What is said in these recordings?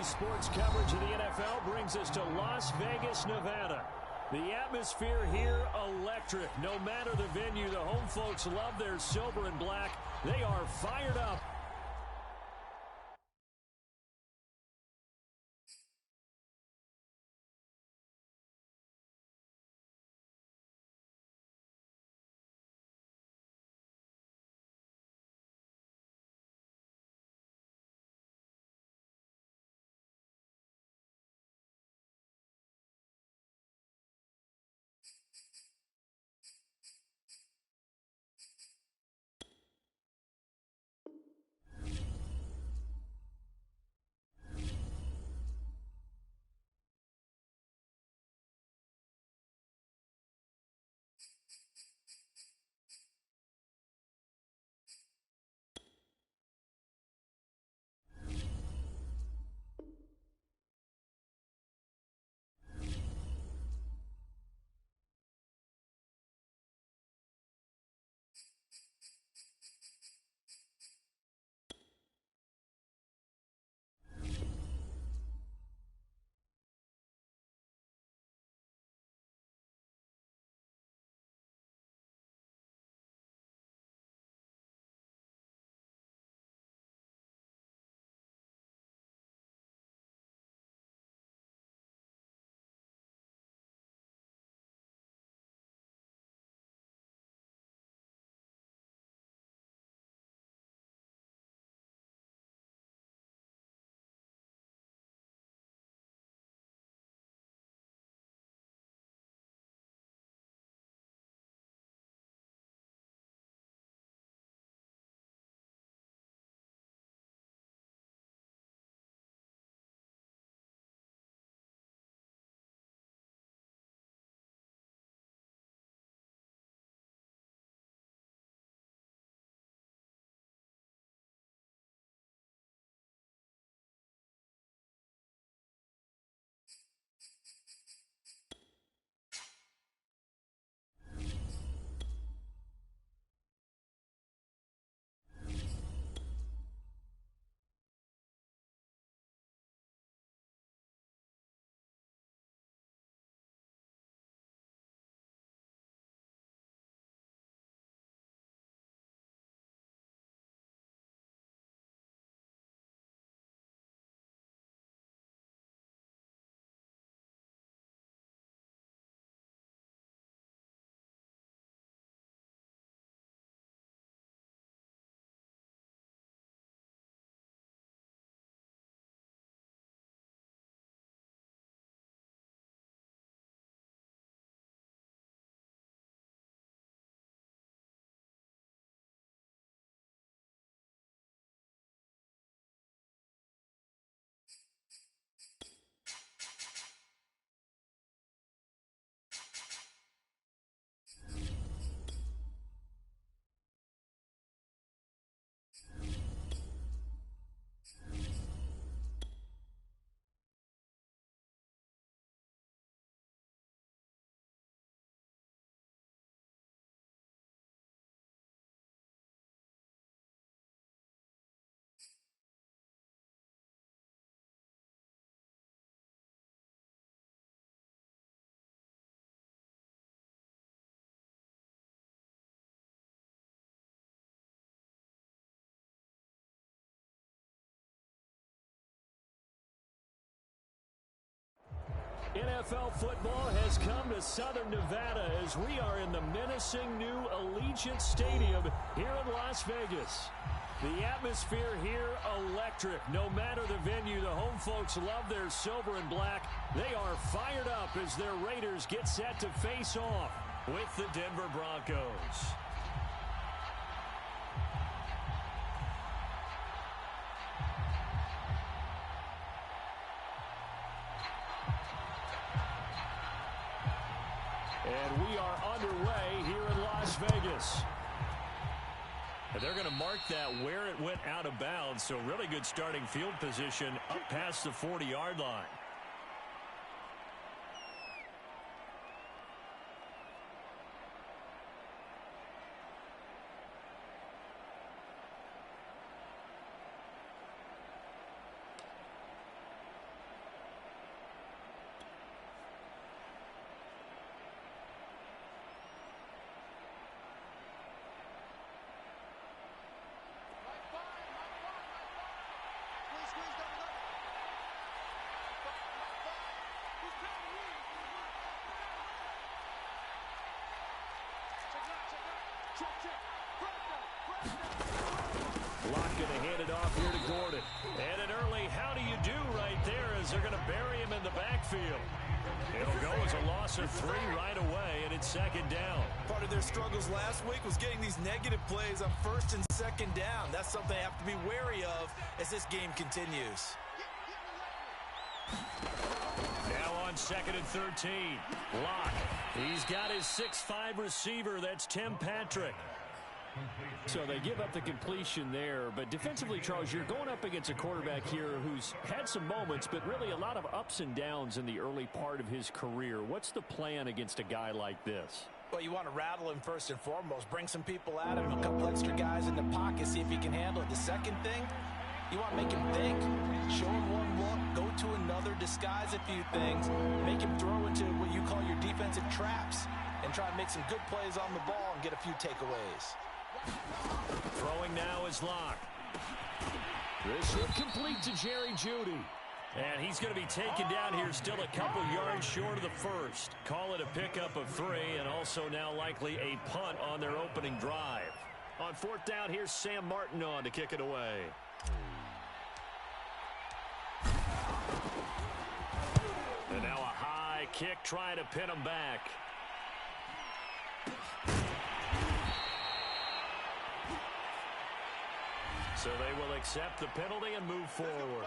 Daily sports coverage of the NFL brings us to Las Vegas, Nevada. The atmosphere here, electric. No matter the venue, the home folks love their silver and black. They are fired up. NFL football has come to Southern Nevada as we are in the menacing new Allegiant Stadium here in Las Vegas. The atmosphere here, electric. No matter the venue, the home folks love their silver and black. They are fired up as their Raiders get set to face off with the Denver Broncos. And we are underway here in Las Vegas. And they're going to mark that where it went out of bounds. So really good starting field position up past the 40-yard line. Locke going to hand it off here to Gordon. And an early how do you do right there as they're going to bury him in the backfield. It'll go as a loss of 3 right away, and it's second down. Part of their struggles last week was getting these negative plays on first and second down. That's something they have to be wary of as this game continues. Now on second and 13. Locke. He's got his 6'5 receiver. That's Tim Patrick. So they give up the completion there, but defensively, Charles, you're going up against a quarterback here who's had some moments, but really a lot of ups and downs in the early part of his career. What's the plan against a guy like this? Well, you want to rattle him first and foremost. Bring some people at him, a couple extra guys in the pocket, see if he can handle it. The second thing, you want to make him think. Show him one look, go to another, disguise a few things, make him throw into what you call your defensive traps, and try to make some good plays on the ball and get a few takeaways. Throwing now is Locke. This will complete to Jerry Jeudy. And he's going to be taken down here, still a couple yards short of the first. Call it a pickup of 3, and also now likely a punt on their opening drive. On fourth down, here's Sam Martin on to kick it away. And now a high kick trying to pin him back. So they will accept the penalty and move forward.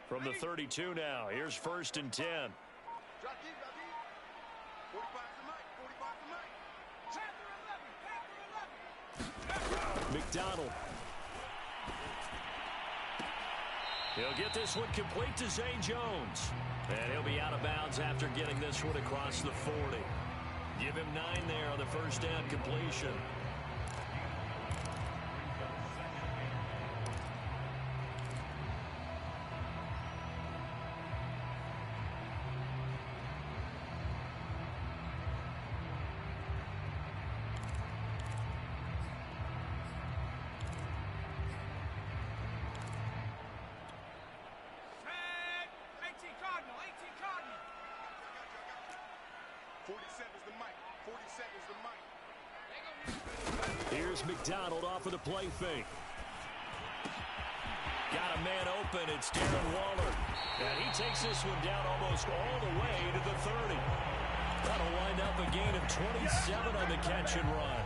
From the 32 now, here's first and 10. McDonald. He'll get this one complete to Zay Jones. And he'll be out of bounds after getting this one across the 40. Give him 9 there on the first down completion. Here's McDonald off of the play fake. Got a man open. It's Darren Waller. And he takes this one down almost all the way to the 30. That'll wind up a gain of 27 on the catch and run.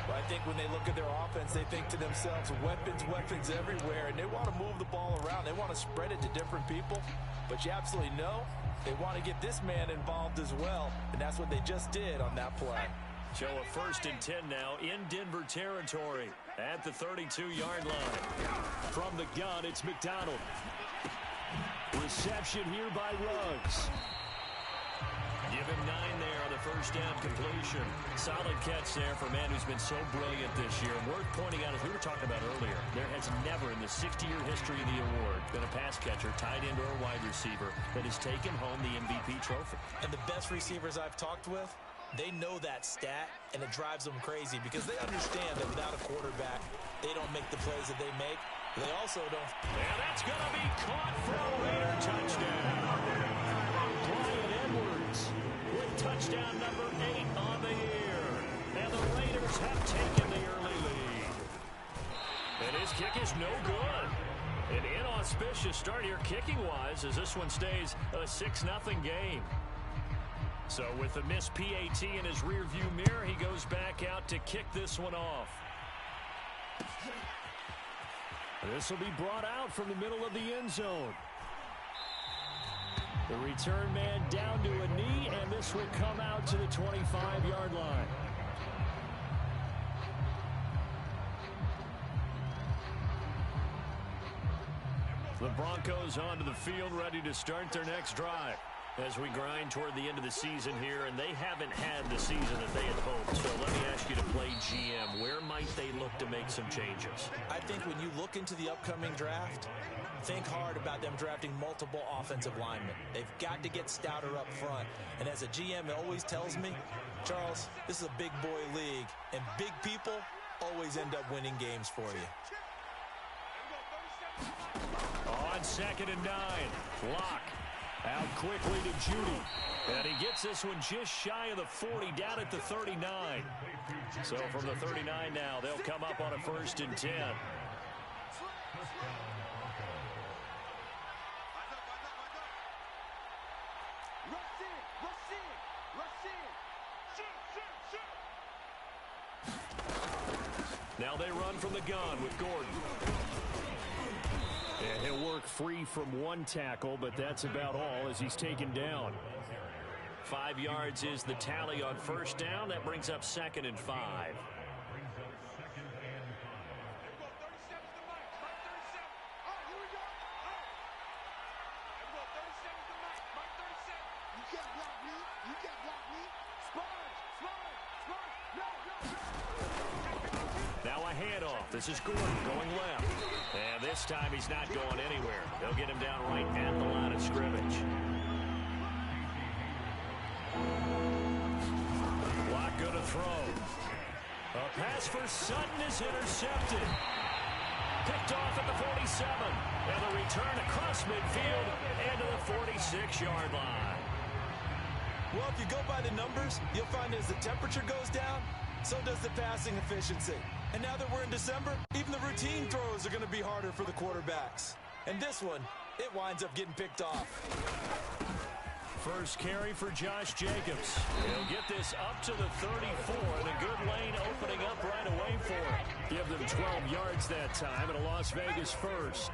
Well, I think when they look at their offense, they think to themselves, weapons everywhere, and they want to move the ball around. They want to spread it to different people. But you absolutely know they want to get this man involved as well, and that's what they just did on that play. So a first and 10 now in Denver territory at the 32-yard line. From the gun, it's McDonald. Reception here by Ruggs. Give him 9 there on the first down completion. Solid catch there for a man who's been so brilliant this year. Worth pointing out, as we were talking about earlier, there has never in the 60-year history of the award been a pass catcher, tight end, or a wide receiver that has taken home the MVP trophy. And the best receivers I've talked with, they know that stat, and it drives them crazy because they understand that without a quarterback, they don't make the plays that they make. They also don't. And that's going to be caught for a Raider touchdown. Brian Edwards with touchdown number 8 on the year. And the Raiders have taken the early lead. And his kick is no good. An inauspicious start here kicking-wise as this one stays a 6-0 game. So with a missed PAT in his rearview mirror, he goes back out to kick this one off. This will be brought out from the middle of the end zone. The return man down to a knee, and this will come out to the 25-yard line. The Broncos onto the field, ready to start their next drive. As we grind toward the end of the season here, and they haven't had the season that they had hoped. So let me ask you to play GM. Where might they look to make some changes? I think when you look into the upcoming draft, think hard about them drafting multiple offensive linemen. They've got to get stouter up front. And as a GM, it always tells me, Charles, this is a big boy league, and big people always end up winning games for you. On 2nd and 9, Locke. Out quickly to Judy. And he gets this one just shy of the 40, down at the 39. So from the 39 now, they'll come up on a 1st and 10. Now they run from the gun with Gordon. And he'll work free from one tackle, but that's about all as he's taken down. 5 yards is the tally on 1st down. That brings up 2nd and 5. Now a handoff. This is Gordon going left. And this time he's not going anywhere. They'll get him down right at the line of scrimmage. Block good to throw. A pass for Sutton is intercepted. Picked off at the 47. And the return across midfield and to the 46-yard line. Well, if you go by the numbers, you'll find as the temperature goes down, so does the passing efficiency. And now that we're in December, even the routine throws are going to be harder for the quarterbacks. And this one, it winds up getting picked off. First carry for Josh Jacobs. He'll get this up to the 34, and a good lane opening up right away for him. Give them 12 yards that time, and a Las Vegas first.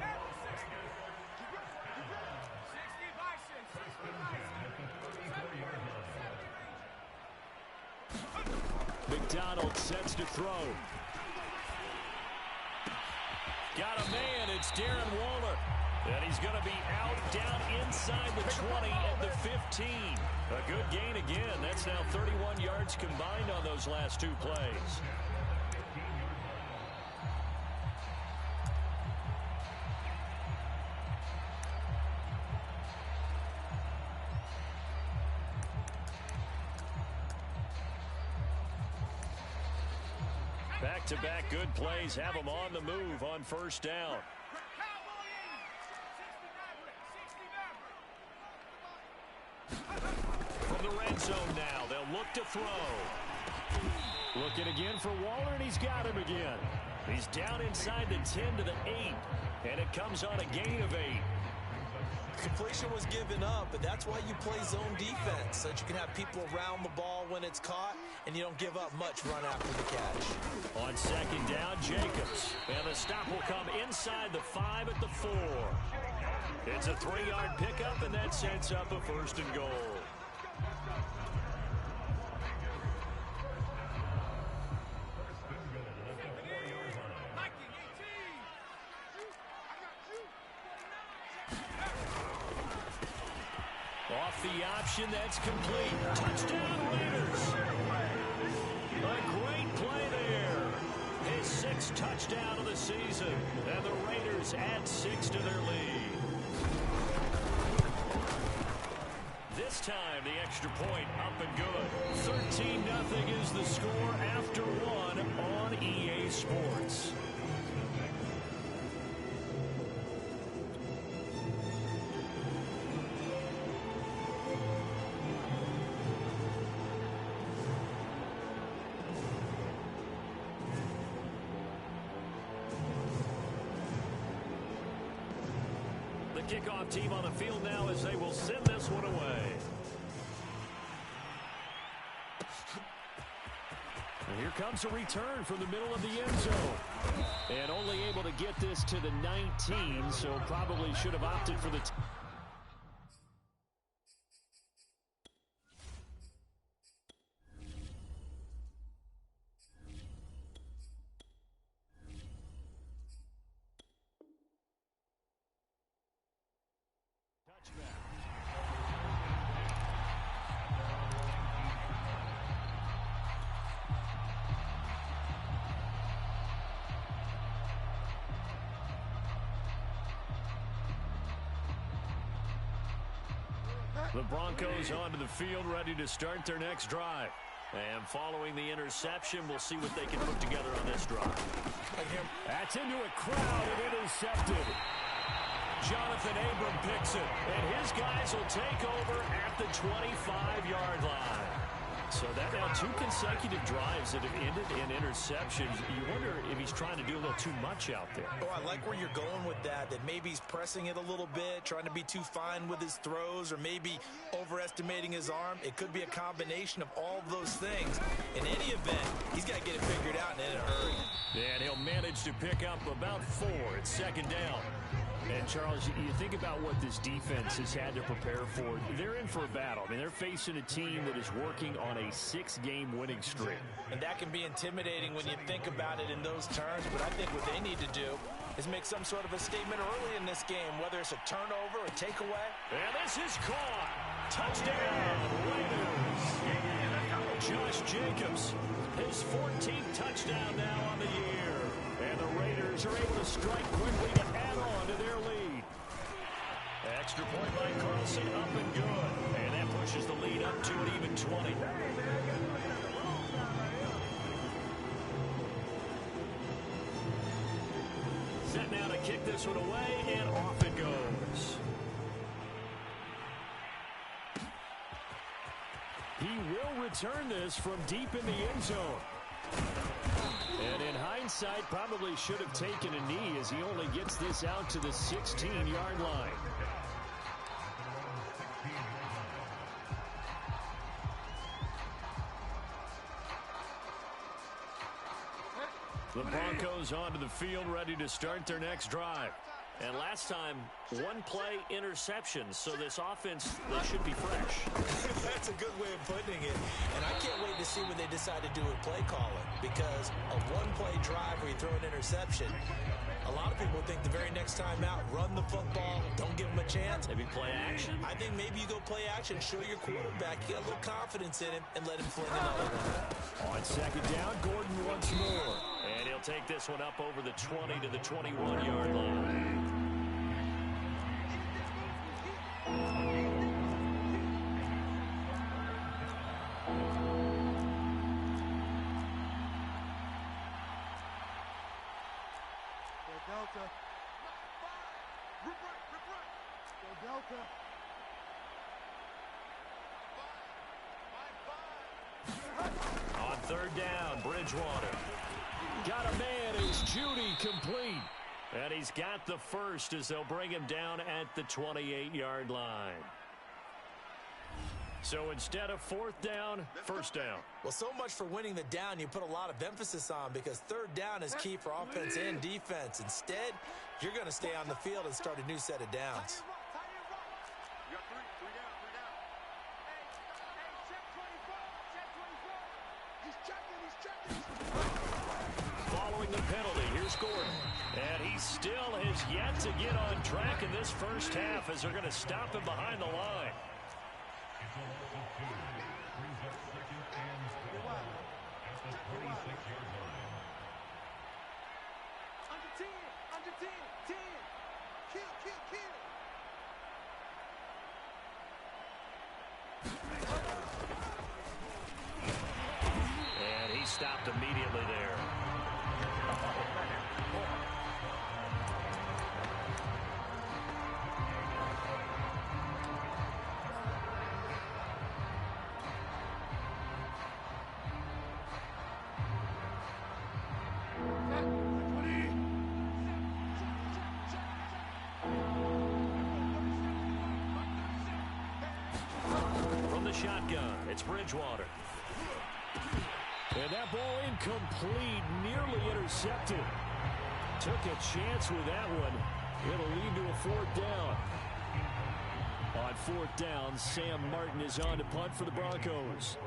McDonald sets to throw. Got a man. It's Darren Waller. And he's going to be out down inside the 20 at the 15. A good gain again. That's now 31 yards combined on those last 2 plays. Back-to-back good plays have them on the move on 1st down. From the red zone now, they'll look to throw. Looking again for Waller, and he's got him again. He's down inside the 10 to the 8, and it comes on a gain of 8. Completion was given up, but that's why you play zone defense, so that you can have people around the ball when it's caught, and you don't give up much run after the catch. On 2nd down, Jacobs. And the stop will come inside the 5 at the 4. It's a 3-yard pickup, and that sets up a 1st and goal. Off the option, that's complete. Touchdown, Raiders. A great play there. His 6th touchdown of the season. And the Raiders add 6 to their lead. This time, the extra point up and good. 13-0 is the score after 1 on EA Sports. Kickoff team on the field now as they will send this one away. And here comes a return from the middle of the end zone. And only able to get this to the 19, so probably should have opted for the The Broncos onto the field, ready to start their next drive. And following the interception, we'll see what they can put together on this drive. That's into a crowd and intercepted. Jonathan Abram picks it, and his guys will take over at the 25-yard line. So that now 2 consecutive drives that have ended in interceptions. You wonder if he's trying to do a little too much out there. Oh, I like where you're going with that maybe he's pressing it a little bit, trying to be too fine with his throws, or maybe overestimating his arm. It could be a combination of all of those things. In any event, he's got to get it figured out and in a hurry. And he'll manage to pick up about 4 at second down. And, Charles, you think about what this defense has had to prepare for. They're in for a battle. I mean, they're facing a team that is working on a 6-game winning streak. And that can be intimidating when you think about it in those terms. But I think what they need to do is make some sort of a statement early in this game, whether it's a turnover or takeaway. And this is caught. Touchdown, Raiders. Josh Jacobs, his 14th touchdown now on the year. And the Raiders are able to strike quickly to add on to their lead. Extra point by Carlson, up and good. And that pushes the lead up to an even 20. Set now to kick this one away, and off it goes. He will return this from deep in the end zone. And in hindsight, probably should have taken a knee as he only gets this out to the 16-yard line. The Broncos onto the field, ready to start their next drive. And last time, 1-play interception, so this offense, they should be fresh. That's a good way of putting it. And I can't wait to see what they decide to do with play calling, because a 1-play drive where you throw an interception, a lot of people think the very next time out, run the football, don't give them a chance. Maybe play action? I think maybe you go play action, show your quarterback you got a little confidence in him, and let him fling another one. On second down, Gordon once more. And he'll take this one up over the 20 to the 21-yard line. On third down, Bridgewater. Got a man, it's Judy complete. And he's got the first as they'll bring him down at the 28-yard line. So instead of fourth down, first down. Well, so much for winning the down you put a lot of emphasis on, because third down is key for offense and defense. Instead, you're going to stay on the field and start a new set of downs. Following the penalty, here's Gordon. And he still has yet to get on track in this first half as they're going to stop him behind the line. And he stopped immediately there. Shotgun. It's Bridgewater. And that ball incomplete, nearly intercepted. Took a chance with that one. It'll lead to a fourth down. On fourth down, Sam Martin is on to punt for the Broncos.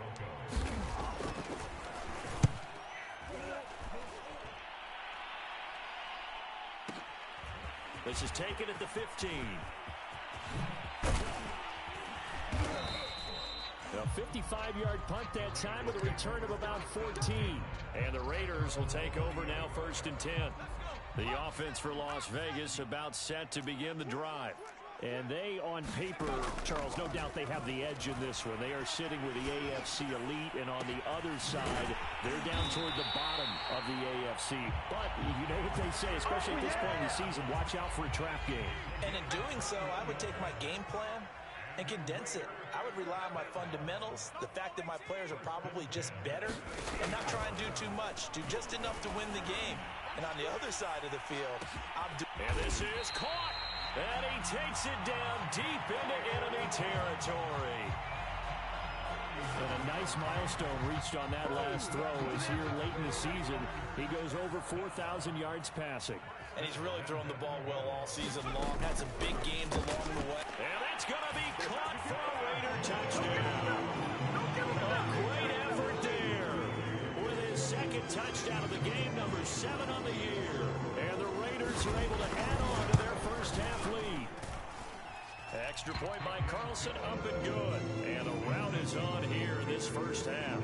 This is taken at the 15. A 55-yard punt that time with a return of about 14. And the Raiders will take over now, 1st and 10. The offense for Las Vegas about set to begin the drive. And they, on paper, Charles, no doubt they have the edge in this one. They are sitting with the AFC elite, and on the other side, they're down toward the bottom of the AFC. But you know what they say, especially at this point in the season, watch out for a trap game. And in doing so, I would take my game plan and condense it. I would rely on my fundamentals, the fact that my players are probably just better, and not try and do too much. Do just enough to win the game. And on the other side of the field, and this is caught. And he takes it down deep into enemy territory. And a nice milestone reached on that last throw as here late in the season, he goes over 4,000 yards passing. And he's really thrown the ball well all season long. Had some big games along the way. And it's going to be caught for a Raider touchdown. A great effort there with his second touchdown of the game, number 7 on the year. And the Raiders are able to add on to their first half lead. Extra point by Carlson, up and good. And the rout is on here this first half.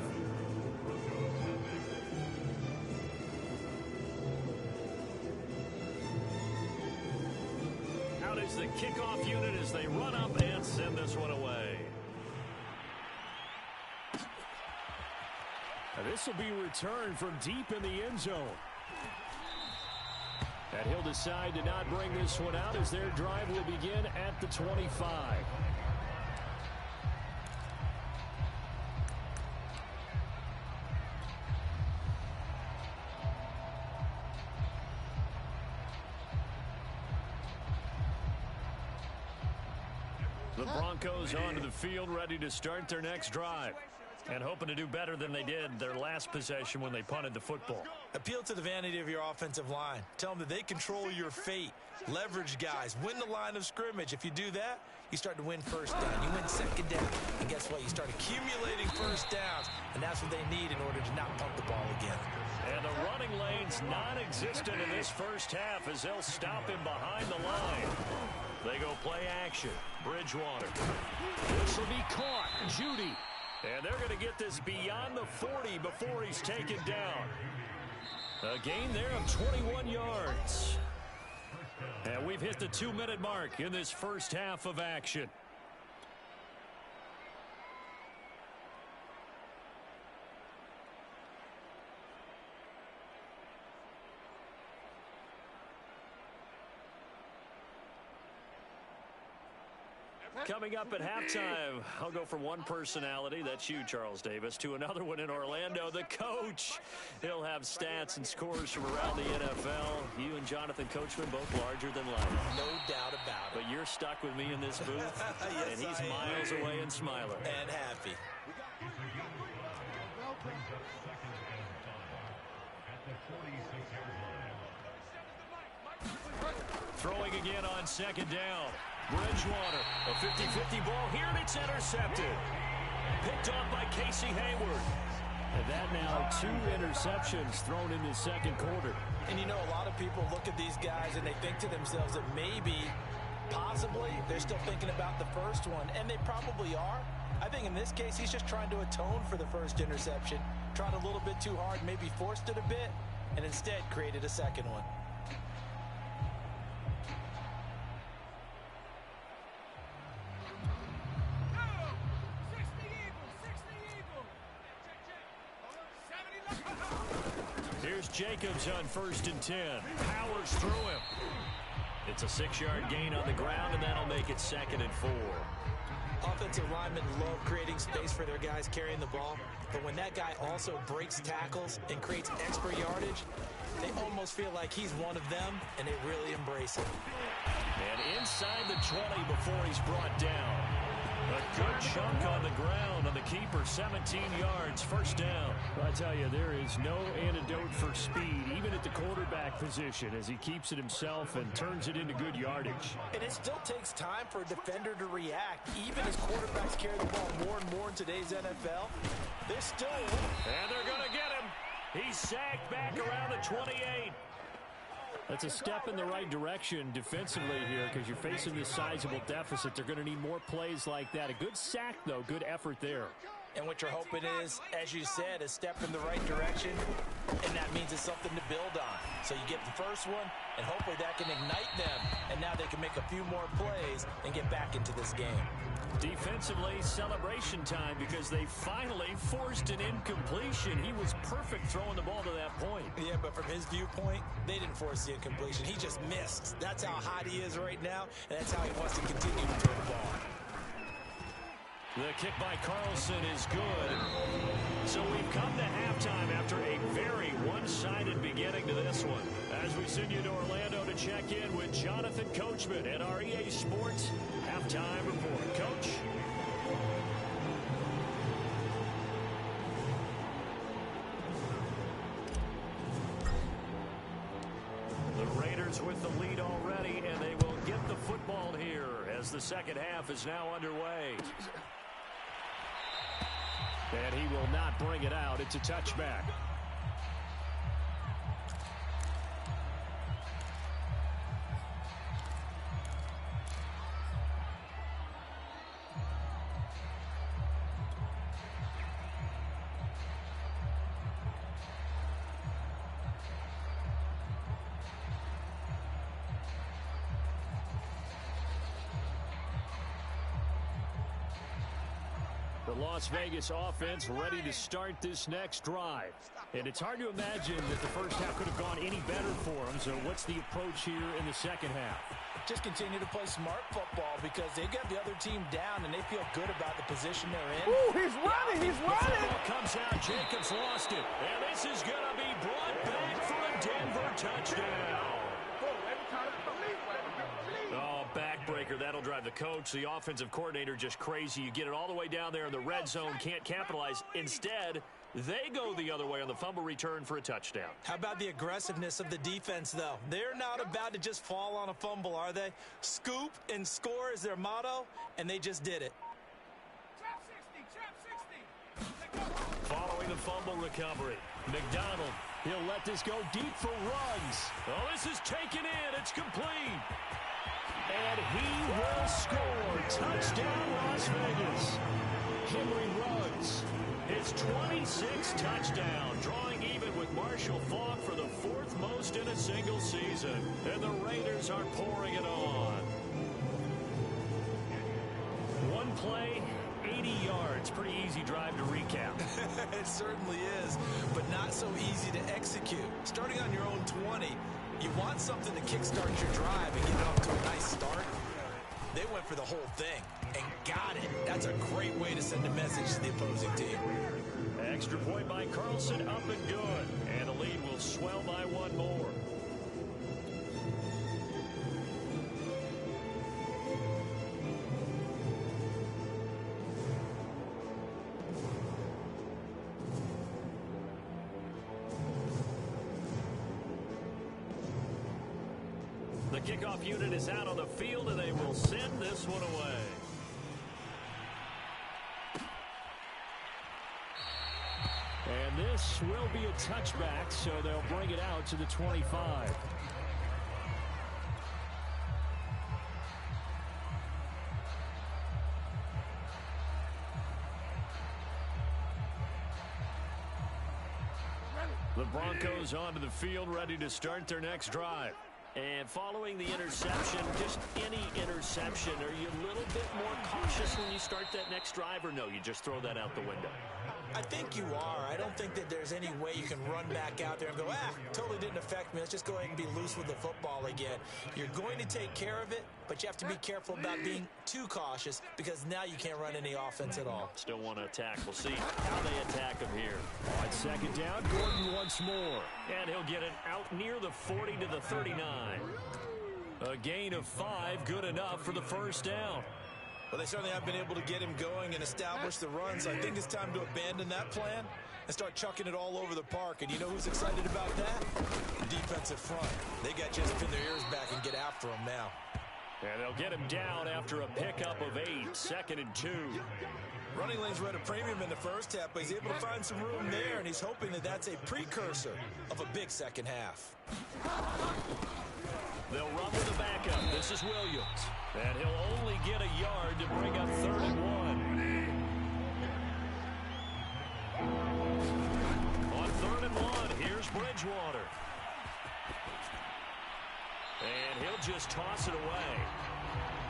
Out is the kickoff unit as they run up and send this one away. Now this will be returned from deep in the end zone. And he'll decide to not bring this one out as their drive will begin at the 25. The Broncos onto the field, ready to start their next drive. And hoping to do better than they did their last possession when they punted the football. Appeal to the vanity of your offensive line. Tell them that they control your fate. Leverage guys. Win the line of scrimmage. If you do that, you start to win first down. You win second down. And guess what? You start accumulating first downs. And that's what they need in order to not punt the ball again. And the running lane's non-existent in this first half as they'll stop him behind the line. They go play action. Bridgewater. This will be caught. Judy. And they're going to get this beyond the 40 before he's taken down. A gain there of 21 yards. And we've hit the 2-minute mark in this first half of action. Coming up at halftime, I'll go from one personality, that's you, Charles Davis, to another one in Orlando, the coach. He'll have stats and scores from around the NFL. You and Jonathan Coachman, both larger than life. No doubt about it. But you're stuck with me in this booth, yes, and he's miles away and smiling. And happy. Throwing again on second down. Bridgewater, a 50-50 ball here, and it's intercepted. Picked off by Casey Hayward. And that now 2 interceptions thrown in the second quarter. And you know, a lot of people look at these guys and they think to themselves that maybe, possibly, they're still thinking about the first one. And they probably are. I think in this case, he's just trying to atone for the first interception. Tried a little bit too hard, maybe forced it a bit, and instead created a second one. Here's Jacobs on 1st and 10. Powers through him. It's a 6-yard gain on the ground, and that'll make it 2nd and 4. Offensive linemen love creating space for their guys carrying the ball, but when that guy also breaks tackles and creates extra yardage, they almost feel like he's one of them, and they really embrace it. And inside the 20 before he's brought down. A good chunk on the ground on the keeper, 17 yards, 1st down. Well, I tell you, there is no antidote for speed, even at the quarterback position, as he keeps it himself and turns it into good yardage. And it still takes time for a defender to react, even as quarterbacks carry the ball more and more in today's NFL. They're still winning. And they're going to get him. He's sacked back around the 28. That's a step in the right direction defensively here because you're facing this sizable deficit. They're going to need more plays like that. A good sack, though. Good effort there. And what you're hoping is, as you said, a step in the right direction, and that means it's something to build on. So you get the first one, and hopefully that can ignite them, and now they can make a few more plays and get back into this game. Defensively, celebration time because they finally forced an incompletion. He was perfect throwing the ball to that point. Yeah, but from his viewpoint, they didn't force the incompletion. He just missed. That's how hot he is right now, and that's how he wants to continue to throw the ball. The kick by Carlson is good. So we've come to halftime after a very one-sided beginning to this one. As we send you to Orlando to check in with Jonathan Coachman at our EA Sports Halftime Report. Coach? The Raiders with the lead already, and they will get the football here as the second half is now underway. And he will not bring it out. It's a touchback. The Las Vegas offense ready to start this next drive. And it's hard to imagine that the first half could have gone any better for them. So what's the approach here in the second half? Just continue to play smart football because they got the other team down and they feel good about the position they're in. Ooh, he's running, he's running. The ball comes out, Jacobs lost it. And this is going to be brought back for a Denver touchdown. Oh, backbreaker. That'll drive the coach, the offensive coordinator, just crazy. You get it all the way down there in the red zone, can't capitalize. Instead, they go the other way on the fumble return for a touchdown. How about the aggressiveness of the defense, though? They're not about to just fall on a fumble, are they? Scoop and score is their motto, and they just did it. Trap 60. Following the fumble recovery, McDonald, he'll let this go deep for Ruggs. Oh, this is taken in. It's complete. And he will score. Touchdown, Las Vegas. Henry Ruggs, his 26th touchdown, drawing even with Marshall Faulk for the fourth most in a single season. And the Raiders are pouring it on. One play, 80 yards. Pretty easy drive to recap. It certainly is, but not so easy to execute. Starting on your own 20, you want something to kickstart your drive and get it off to a nice start. They went for the whole thing and got it. That's a great way to send a message to the opposing team. Extra point by Carlson, up and good. And the lead will swell by one more. The kickoff unit is out on the field, and they will send this one away. And this will be a touchback, so they'll bring it out to the 25. The Broncos onto the field, ready to start their next drive. And following the interception, just any interception, are you a little bit more cautious when you start that next drive, or no, you just throw that out the window? I think you are. I don't think that there's any way you can run back out there and go, totally didn't affect me. Let's just go ahead and be loose with the football again. You're going to take care of it, but you have to be careful about being too cautious because now you can't run any offense at all. Still want to attack. We'll see how they attack him here. On second down, Gordon once more. And he'll get it out near the 40 to the 39. A gain of 5, good enough for the first down. Well, they certainly have been able to get him going and establish the run, so I think it's time to abandon that plan and start chucking it all over the park. And you know who's excited about that? The defensive front. They got just pin their ears back and get after him now. And they'll get him down after a pickup of 8, 2nd and 2. Running lanes were at a premium in the first half, but he's able to find some room there, and he's hoping that that's a precursor of a big second half. They'll run with the backup. This is Williams. And he'll only get a yard to bring up 3rd and 1. Bridgewater. And he'll just toss it away.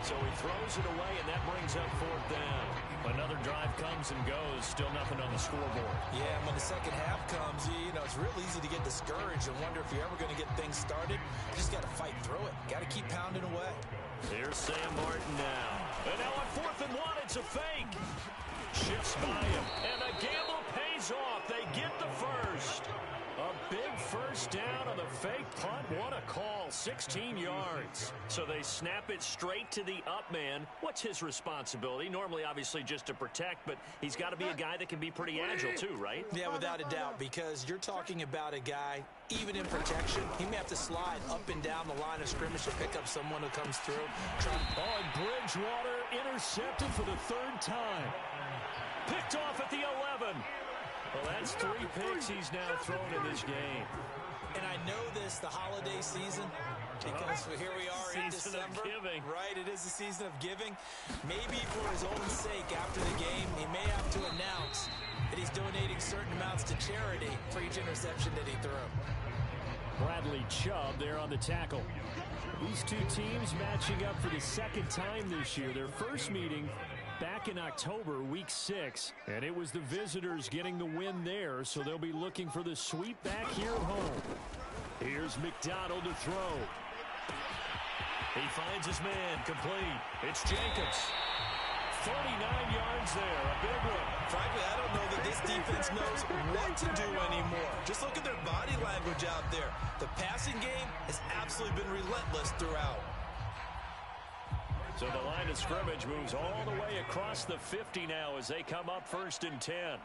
So he throws it away, and that brings up 4th down. Another drive comes and goes. Still nothing on the scoreboard. Yeah, and when the second half comes, you know, it's real easy to get discouraged and wonder if you're ever going to get things started. You just got to fight through it. Got to keep pounding away. Here's Sam Martin now. And now on 4th and 1, it's a fake. Shifts by him, and the gamble pays off. They get the first. A big first down on the fake punt. What a call. 16 yards. So they snap it straight to the up man. What's his responsibility? Normally, obviously, just to protect, but he's got to be a guy that can be pretty agile too, right? Yeah, without a doubt, because you're talking about a guy, even in protection, he may have to slide up and down the line of scrimmage to pick up someone who comes through. Oh, and Bridgewater intercepted for the 3rd time. Picked off at the 11. Well, that's 3 picks he's now thrown in this game. And I know this, the holiday season, because here we are in December. Right, it is the season of giving. Maybe for his own sake, after the game, he may have to announce that he's donating certain amounts to charity for each interception that he threw. Bradley Chubb there on the tackle. These two teams matching up for the 2nd time this year. Their first meeting back in October, week 6, and it was the visitors getting the win there, so they'll be looking for the sweep back here at home. Here's McDonald to throw. He finds his man, complete. It's Jacobs. 39 yards there, a big one. Frankly, I don't know that this defense knows what to do anymore. Just look at their body language out there. The passing game has absolutely been relentless throughout. So the line of scrimmage moves all the way across the 50 now as they come up 1st and 10.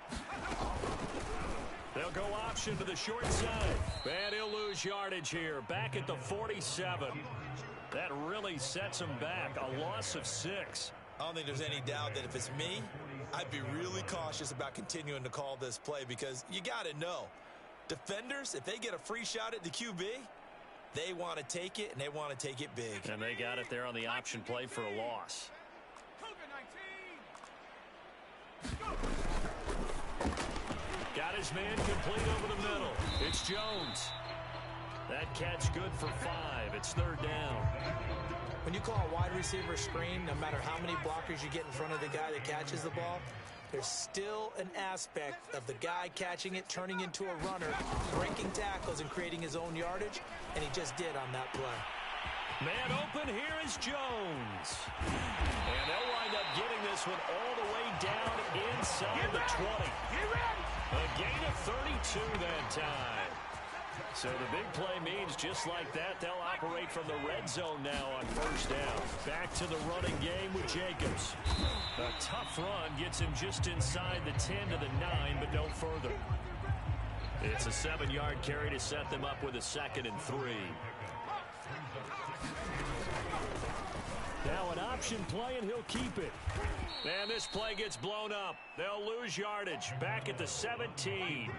They'll go option to the short side. And he'll lose yardage here. Back at the 47. That really sets him back. A loss of 6. I don't think there's any doubt that if it's me, I'd be really cautious about continuing to call this play because you got to know. Defenders, if they get a free shot at the QB, they want to take it, and they want to take it big. And they got it there on the option play for a loss. Got his man complete over the middle. It's Jones. That catch good for 5. It's 3rd down. When you call a wide receiver screen, no matter how many blockers you get in front of the guy that catches the ball, there's still an aspect of the guy catching it, turning into a runner, breaking tackles and creating his own yardage, and he just did on that play. Man open, here is Jones. And they'll wind up getting this one all the way down inside the 20. A gain of 32 that time. So the big play means just like that, they'll operate from the red zone now on 1st down. Back to the running game with Jacobs. A tough run gets him just inside the 10 to the 9, but no further. It's a 7-yard carry to set them up with a 2nd and 3. Now an option play, and he'll keep it. And this play gets blown up. They'll lose yardage. Back at the 17.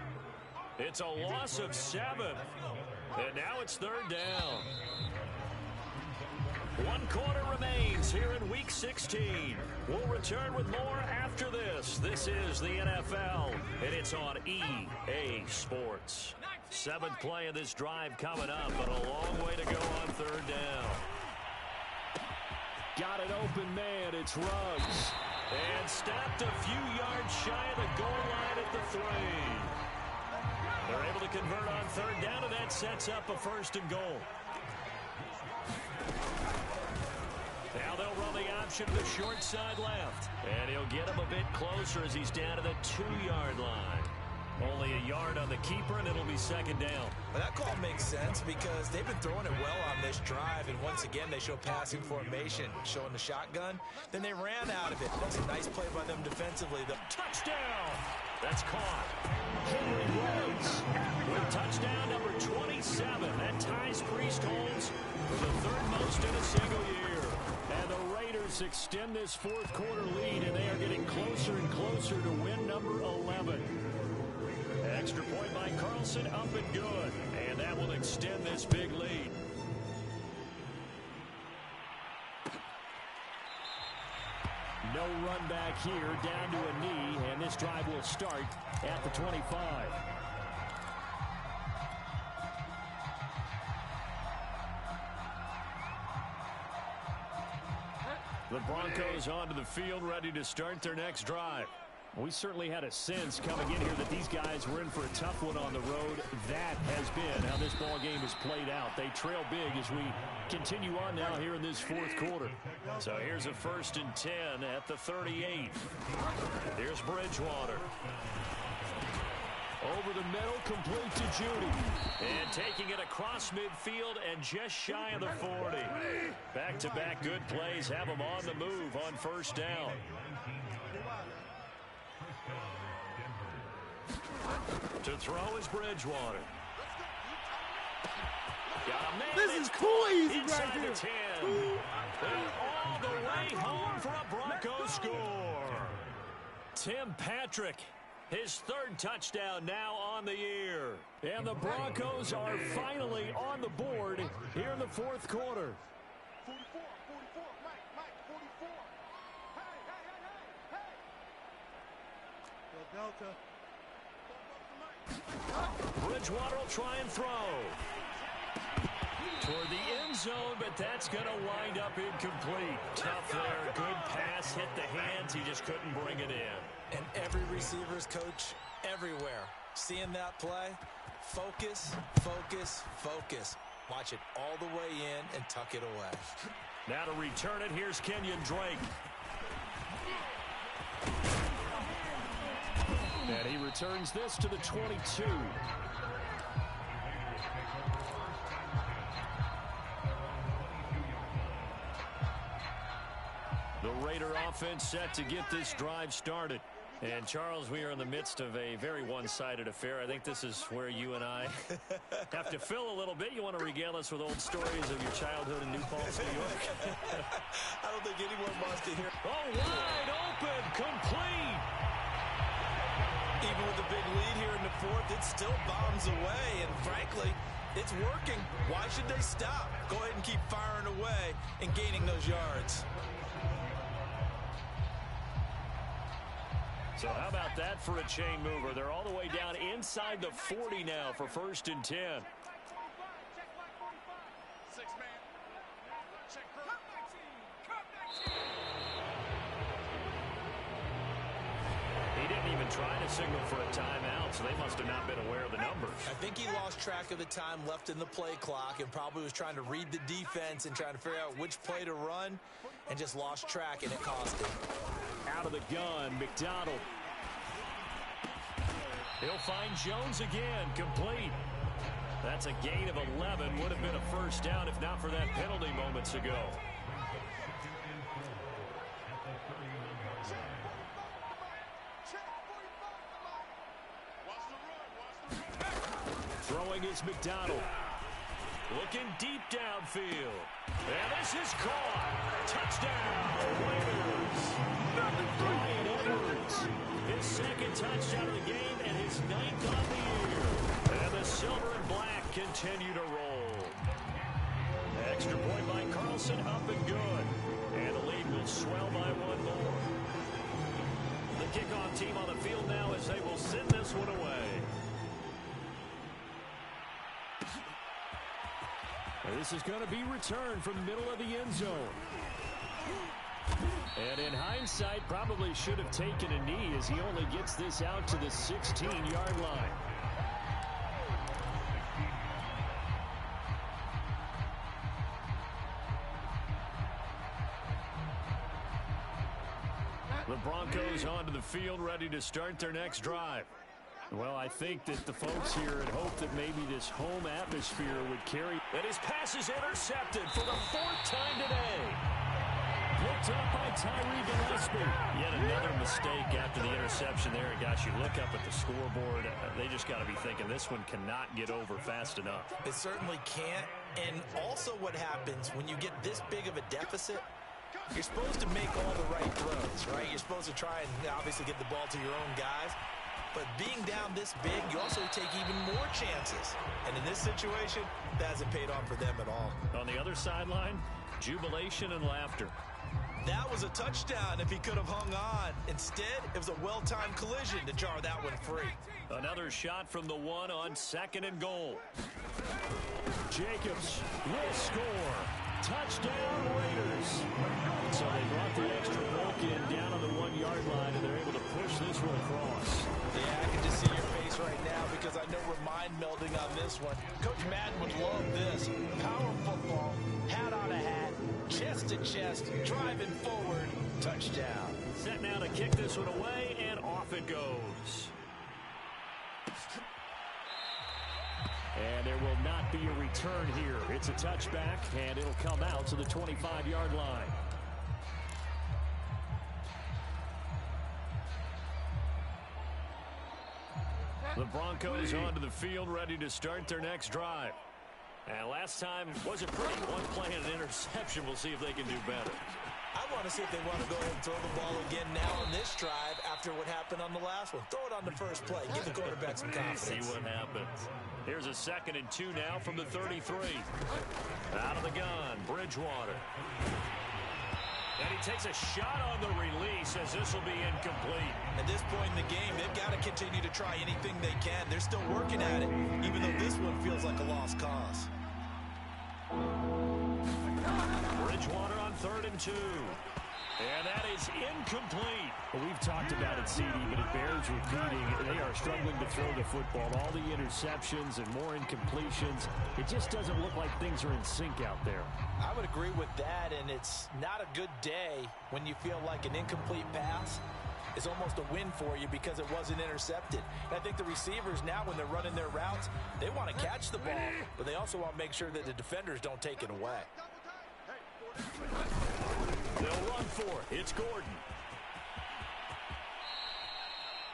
It's a loss of 7. And now it's 3rd down. 1 quarter remains here in Week 16. We'll return with more after this. This is the NFL, and it's on EA Sports. 7th play of this drive coming up, but a long way to go on 3rd down. Got an open man. It's Ruggs. And stopped a few yards shy of the goal line at the 3. They're able to convert on 3rd down, and that sets up a 1st and goal. Now they'll run the option to the short side left. And he'll get him a bit closer as he's down to the 2-yard line. Only a yard on the keeper, and it'll be 2nd down. Well, that call makes sense because they've been throwing it well on this drive, and once again they show passing formation, showing the shotgun. Then they ran out of it. That's a nice play by them defensively. The touchdown! That's caught. Henry Ruggs with touchdown number 27. That ties Priest-Holmes for the 3rd most in a single year. And the Raiders extend this 4th quarter lead, and they are getting closer and closer to win number 11. Extra point by Carlson, up and good. And that will extend this big lead. No run back here, down to a knee, and this drive will start at the 25. The Broncos onto the field, ready to start their next drive. We certainly had a sense coming in here that these guys were in for a tough one on the road. That has been how this ball game has played out. They trail big as we continue on now here in this fourth quarter. So here's a 1st and 10 at the 38. Here's Bridgewater. Over the middle, complete to Judy. And taking it across midfield and just shy of the 40. Back-to-back good plays have them on the move on 1st down. To throw is Bridgewater. Got a man. This is too easy inside right here. the 10. And all the way home for a Broncos score. Tim Patrick, his 3rd touchdown now on the year. And the Broncos are finally on the board here in the 4th quarter. 44, Mike, 44. Hey. Go Delta. Bridgewater will try and throw. Toward the end zone, but that's going to wind up incomplete. Tough there. Good pass. Hit the hands. He just couldn't bring it in. And every receiver's coach everywhere. Seeing that play, focus, focus, focus. Watch it all the way in and tuck it away. Now to return it, here's Kenyon Drake. And he returns this to the 22. The Raider offense set to get this drive started. And, Charles, we are in the midst of a very one-sided affair. I think this is where you and I have to fill a little bit. You want to regale us with old stories of your childhood in New Paltz, New York? I don't think anyone wants to hear. Oh, wide open, complete. Even with the big lead here in the 4th, it still bombs away. And, frankly, it's working. Why should they stop? Go ahead and keep firing away and gaining those yards. So how about that for a chain mover? They're all the way down inside the 40 now for 1st and 10. He didn't even try to signal for a timeout, so they must have not been aware of the numbers. I think he lost track of the time left in the play clock and probably was trying to read the defense and trying to figure out which play to run and just lost track, and it cost him. Out of the gun, McDonald. He'll find Jones again, complete. That's a gain of 11. Would have been a 1st down if not for that penalty moments ago. Throwing is McDonald. Looking deep downfield. And this is caught. Touchdown, Raiders. Bryan Edwards. His 2nd touchdown of the game and his 9th on the year. And the silver and black continue to roll. Extra point by Carlson, up and good. And the lead will swell by 1 more. The kickoff team on the field now as they will send this one away. This is going to be returned from the middle of the end zone. And in hindsight, probably should have taken a knee as he only gets this out to the 16-yard line. The Broncos onto the field, ready to start their next drive. Well, I think that the folks here had hoped that maybe this home atmosphere would carry. And his pass is intercepted for the 4th time today. Picked up by Tyree Gillespie. Yet another mistake after the interception there. And gosh, you look up at the scoreboard, they just got to be thinking this one cannot get over fast enough. It certainly can't. And also what happens when you get this big of a deficit, you're supposed to make all the right throws, right? You're supposed to try and obviously get the ball to your own guys. But being down this big, you also take even more chances. And in this situation, that hasn't paid off for them at all. On the other sideline, jubilation and laughter. That was a touchdown if he could have hung on. Instead, it was a well-timed collision to jar that one free. Another shot from the 1 on 2nd and goal. Jacobs will score. Touchdown, Raiders. So they brought the extra bulk in down on the 1-yard line, and they're able to push this one across. Yeah, I can just see your face right now because I know we're mind melding on this one. Coach Madden would love this. Power football, hat on a hat, chest to chest, driving forward, touchdown. Set now to kick this one away, and off it goes. And there will not be a return here. It's a touchback, and it'll come out to the 25-yard line. The Broncos onto the field, ready to start their next drive. And last time wasn't pretty. One play and an interception. We'll see if they can do better. I want to see if they want to go ahead and throw the ball again now on this drive after what happened on the last one. Throw it on the first play. Give the quarterback some confidence. See what happens. Here's a 2nd and 2 now from the 33. Out of the gun, Bridgewater. And he takes a shot on the release as this will be incomplete. At this point in the game, they've got to continue to try anything they can. They're still working at it, even though this one feels like a lost cause. Bridgewater on 3rd and 2. And that is incomplete. Well, we've talked about it, CD, but it bears repeating. They are struggling to throw the football. All the interceptions and more incompletions. It just doesn't look like things are in sync out there. I would agree with that, and it's not a good day when you feel like an incomplete pass is almost a win for you because it wasn't intercepted. And I think the receivers now, when they're running their routes, they want to catch the ball, but they also want to make sure that the defenders don't take it away. They'll run for it. It's Gordon.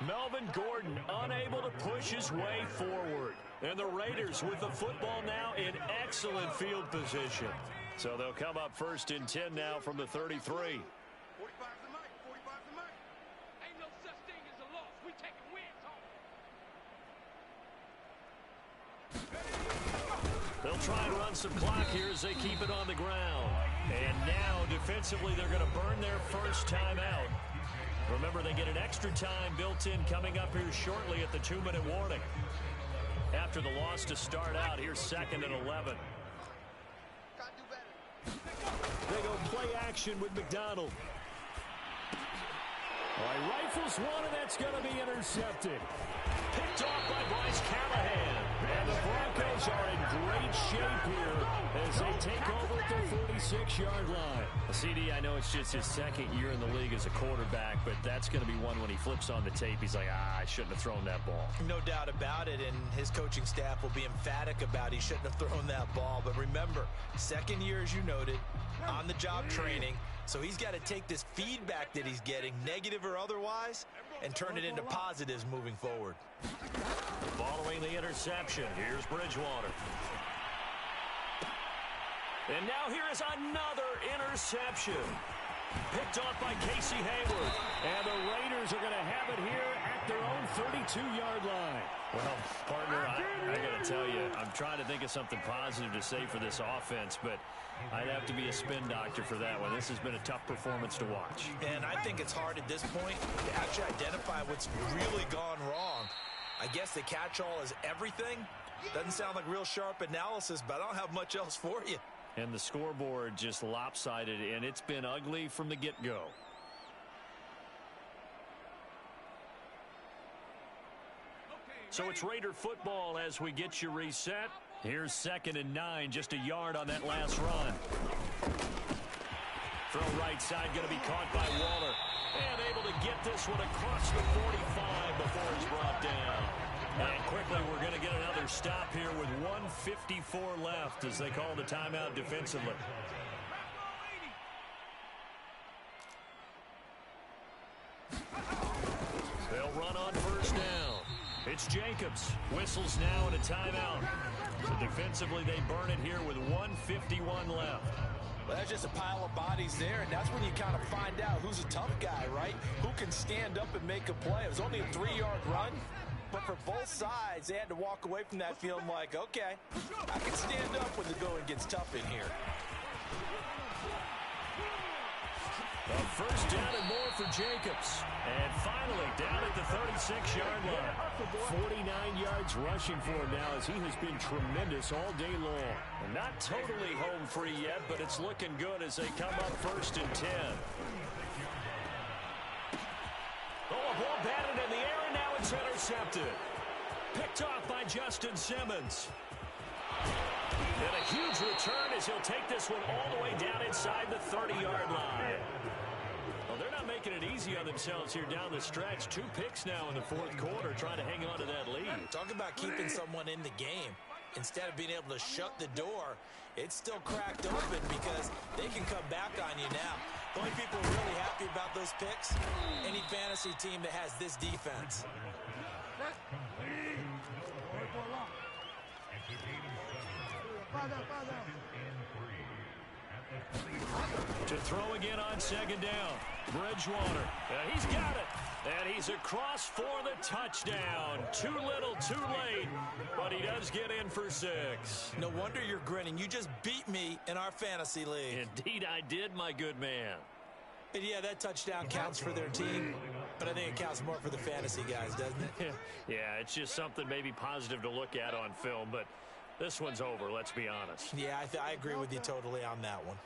Melvin Gordon unable to push his way forward. And the Raiders with the football now in excellent field position. So they'll come up 1st and 10 now from the 33. 45's the mic. 45's the mic. Ain't no such thing as a loss. We taking wins home. They'll try and run some clock here as they keep it on the ground. And now, defensively, they're going to burn their first time out. Remember, they get an extra time built in coming up here shortly at the 2-minute warning. After the loss to start out, here's 2nd and 11. They go play action with McDonald. All right, rifles one, and that's going to be intercepted. Picked off by Bryce Callahan. And the Broncos are in great shape here as they take over at their 46-yard line. CD, I know it's just his 2nd year in the league as a quarterback, but that's going to be one when he flips on the tape. He's like, I shouldn't have thrown that ball. No doubt about it, and his coaching staff will be emphatic about he shouldn't have thrown that ball. But remember, 2nd year, as you noted, on-the-job training. So he's got to take this feedback that he's getting, negative or otherwise, and turn it into positives moving forward. Following the interception, here's Bridgewater. And now here is another interception. Picked off by Casey Hayward. And the Raiders are going to have it here at their own 32-yard line. Well, partner, I got to tell you, I'm trying to think of something positive to say for this offense, but I'd have to be a spin doctor for that one. This has been a tough performance to watch. And I think it's hard at this point to actually identify what's really gone wrong. I guess the catch-all is everything. Doesn't sound like real sharp analysis, but I don't have much else for you. And the scoreboard just lopsided, and it's been ugly from the get-go. So it's Raider football as we get you reset. Here's 2nd and 9, just a yard on that last run. Throw right side, going to be caught by Waller. And able to get this one across the 45 before it's brought down. And quickly, we're going to get another stop here with 1:54 left as they call the timeout defensively. They'll run on 1st down. It's Jacobs. Whistles now and a timeout. So defensively, they burn it here with 1:51 left. Well, that's just a pile of bodies there, and that's when you kind of find out who's a tough guy, right? Who can stand up and make a play. It was only a 3-yard run, but for both sides, they had to walk away from that feeling like, okay, I can stand up when the going gets tough in here. A first down and more for Jacobs. And finally down at the 36-yard line. 49 yards rushing for him now as he has been tremendous all day long. And not totally home free yet, but it's looking good as they come up first and 10. Oh, a ball batted in the air, and now it's intercepted. Picked off by Justin Simmons. And a huge return as he'll take this one all the way down inside the 30-yard line. Well, they're not making it easy on themselves here down the stretch. 2 picks now in the fourth quarter trying to hang on to that lead. Talk about keeping someone in the game. Instead of being able to shut the door, it's still cracked open because they can come back on you now. The only people really happy about those picks, any fantasy team that has this defense. To throw again on second down. Bridgewater. He's got it. And he's across for the touchdown. Too little, too late. But he does get in for 6. No wonder you're grinning. You just beat me in our fantasy league. Indeed I did, my good man. And yeah, that touchdown counts for their team, but I think it counts more for the fantasy guys, doesn't it? Yeah, it's just something maybe positive to look at on film, but this one's over, let's be honest. Yeah, I agree with you totally on that one.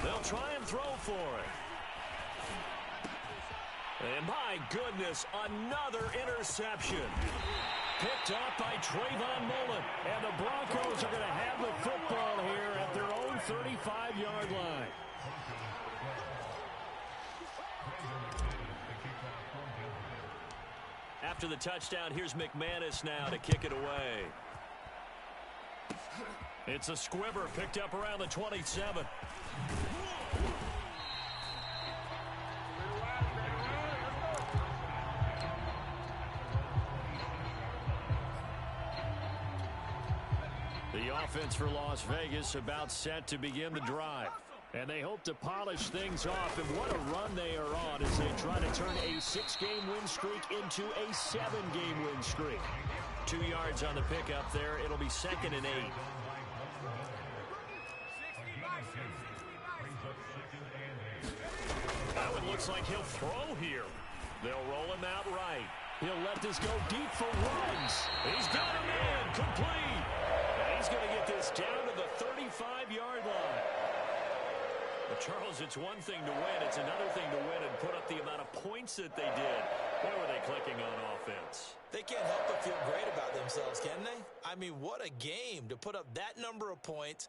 They'll try and throw for it. And my goodness, another interception. Picked off by Trayvon Mullen. And the Broncos are going to have the football here at their own 35-yard line. After the touchdown, here's McManus now to kick it away. It's a squibber picked up around the 27. The offense for Las Vegas about set to begin the drive. And they hope to polish things off. And what a run they are on as they try to turn a 6-game win streak into a 7-game win streak. 2 yards on the pickup there. It'll be 2nd and 8. Now it looks like he'll throw here. They'll roll him out right. He'll let this go deep for runs. He's got him in. Complete. And he's going to get this down to the 35-yard line. But Charles, it's one thing to win. It's another thing to win and put up the amount of points that they did. Where were they clicking on offense? They can't help but feel great about themselves, can they? I mean, what a game to put up that number of points,